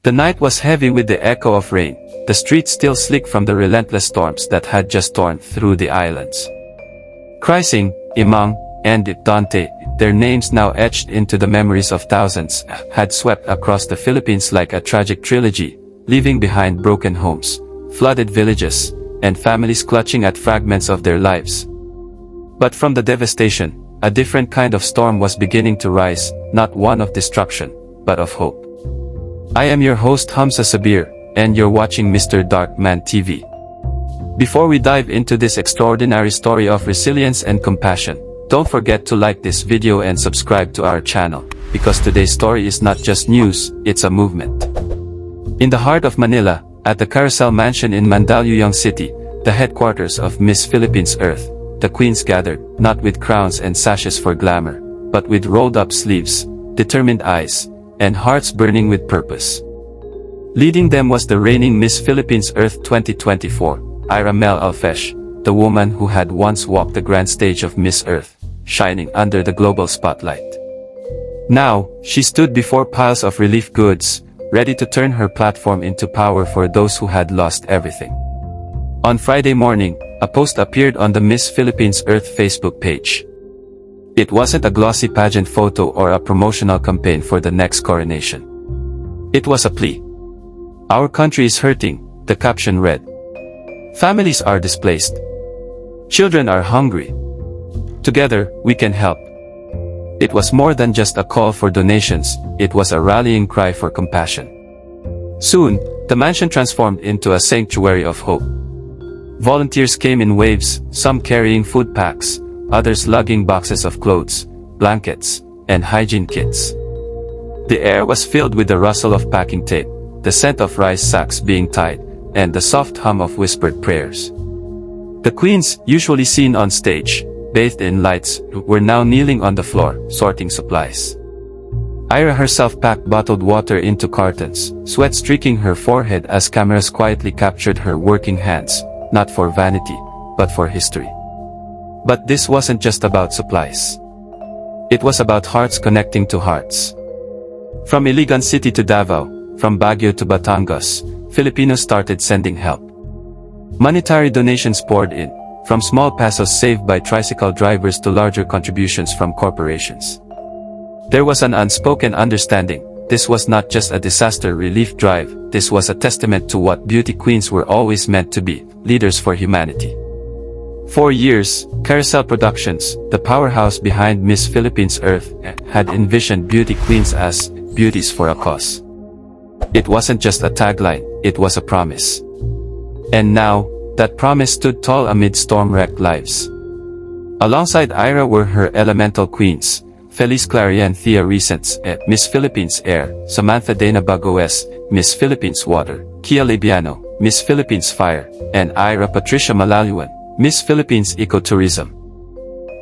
The night was heavy with the echo of rain, the streets still slick from the relentless storms that had just torn through the islands. Krising, Imang, and Dante, their names now etched into the memories of thousands, had swept across the Philippines like a tragic trilogy, leaving behind broken homes, flooded villages, and families clutching at fragments of their lives. But from the devastation, a different kind of storm was beginning to rise, not one of destruction, but of hope. I am your host Humza Sabir, and you're watching Mr. Darkman TV. Before we dive into this extraordinary story of resilience and compassion, don't forget to like this video and subscribe to our channel, because today's story is not just news, it's a movement. In the heart of Manila, at the Carousel Mansion in Mandaluyong City, the headquarters of Miss Philippines Earth, the queens gathered, not with crowns and sashes for glamour, but with rolled-up sleeves, determined eyes, and hearts burning with purpose. Leading them was the reigning Miss Philippines Earth 2024, Irha Alfeche, the woman who had once walked the grand stage of Miss Earth, shining under the global spotlight. Now, she stood before piles of relief goods, ready to turn her platform into power for those who had lost everything. On Friday morning, a post appeared on the Miss Philippines Earth Facebook page. It wasn't a glossy pageant photo or a promotional campaign for the next coronation. It was a plea. Our country is hurting, the caption read. Families are displaced. Children are hungry. Together, we can help. It was more than just a call for donations, it was a rallying cry for compassion. Soon, the mansion transformed into a sanctuary of hope. Volunteers came in waves, some carrying food packs, others lugging boxes of clothes, blankets, and hygiene kits. The air was filled with the rustle of packing tape, the scent of rice sacks being tied, and the soft hum of whispered prayers. The queens, usually seen on stage, bathed in lights, were now kneeling on the floor, sorting supplies. Irha herself packed bottled water into cartons, sweat streaking her forehead as cameras quietly captured her working hands, not for vanity, but for history. But this wasn't just about supplies. It was about hearts connecting to hearts. From Iligan City to Davao, from Baguio to Batangas, Filipinos started sending help. Monetary donations poured in, from small pesos saved by tricycle drivers to larger contributions from corporations. There was an unspoken understanding, this was not just a disaster relief drive, this was a testament to what beauty queens were always meant to be, leaders for humanity. For years, Carousel Productions, the powerhouse behind Miss Philippines Earth, had envisioned beauty queens as beauties for a cause. It wasn't just a tagline, it was a promise. And now, that promise stood tall amid storm-wrecked lives. Alongside Irha were her elemental queens, Feliz Clarion Thea Recents, Miss Philippines Air, Samantha Dana Bagoes, Miss Philippines Water, Kia Libiano, Miss Philippines Fire, and Irha Patricia Malaluan, Miss Philippines Ecotourism.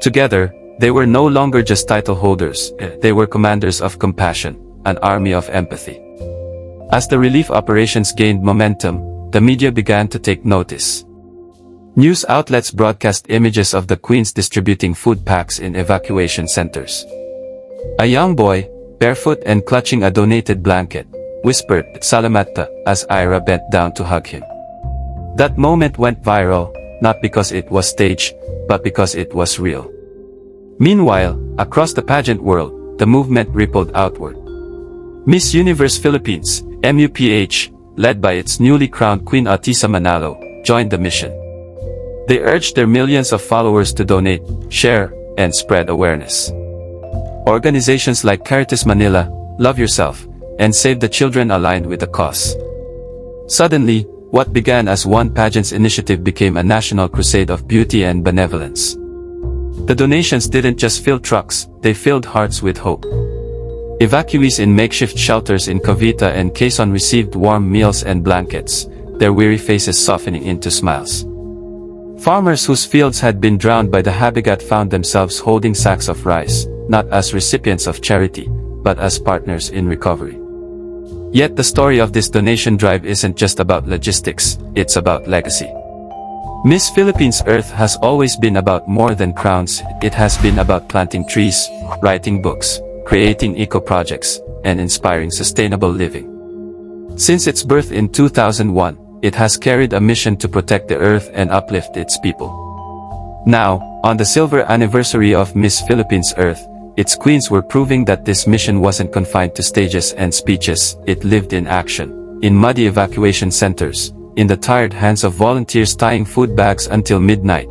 Together, they were no longer just title holders, they were commanders of compassion, an army of empathy. As the relief operations gained momentum, the media began to take notice. News outlets broadcast images of the queens distributing food packs in evacuation centers. A young boy, barefoot and clutching a donated blanket, whispered "Salamata" as Irha bent down to hug him. That moment went viral, not because it was staged, but because it was real. Meanwhile, across the pageant world, the movement rippled outward. Miss Universe Philippines, MUPH, led by its newly crowned Queen Atisa Manalo, joined the mission. They urged their millions of followers to donate, share, and spread awareness. Organizations like Caritas Manila, Love Yourself, and Save the Children aligned with the cause. Suddenly, what began as one pageant's initiative became a national crusade of beauty and benevolence. The donations didn't just fill trucks, they filled hearts with hope. Evacuees in makeshift shelters in Cavite and Quezon received warm meals and blankets, their weary faces softening into smiles. Farmers whose fields had been drowned by the habitat found themselves holding sacks of rice, not as recipients of charity, but as partners in recovery. Yet the story of this donation drive isn't just about logistics, it's about legacy. Miss Philippines Earth has always been about more than crowns, it has been about planting trees, writing books, creating eco-projects, and inspiring sustainable living. Since its birth in 2001, it has carried a mission to protect the earth and uplift its people. Now, on the silver anniversary of Miss Philippines Earth, its queens were proving that this mission wasn't confined to stages and speeches, it lived in action, in muddy evacuation centers, in the tired hands of volunteers tying food bags until midnight.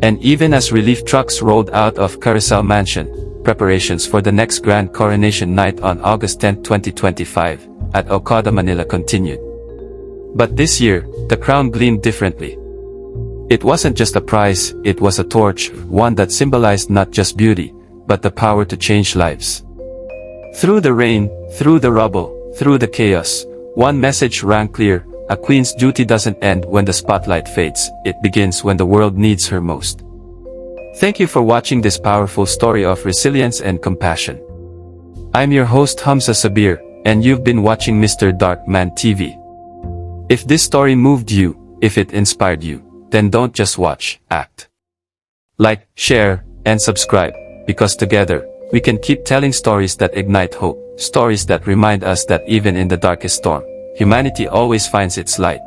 And even as relief trucks rolled out of Carousel Mansion, preparations for the next grand coronation night on August 10, 2025, at Okada, Manila continued. But this year, the crown gleamed differently. It wasn't just a prize, it was a torch, one that symbolized not just beauty, but the power to change lives. Through the rain, through the rubble, through the chaos, one message rang clear: a queen's duty doesn't end when the spotlight fades, it begins when the world needs her most. Thank you for watching this powerful story of resilience and compassion. I'm your host Humza Sabir, and you've been watching Mr. Darkman TV. If this story moved you, if it inspired you, then don't just watch, act. Like, share, and subscribe, because together, we can keep telling stories that ignite hope, stories that remind us that even in the darkest storm, humanity always finds its light.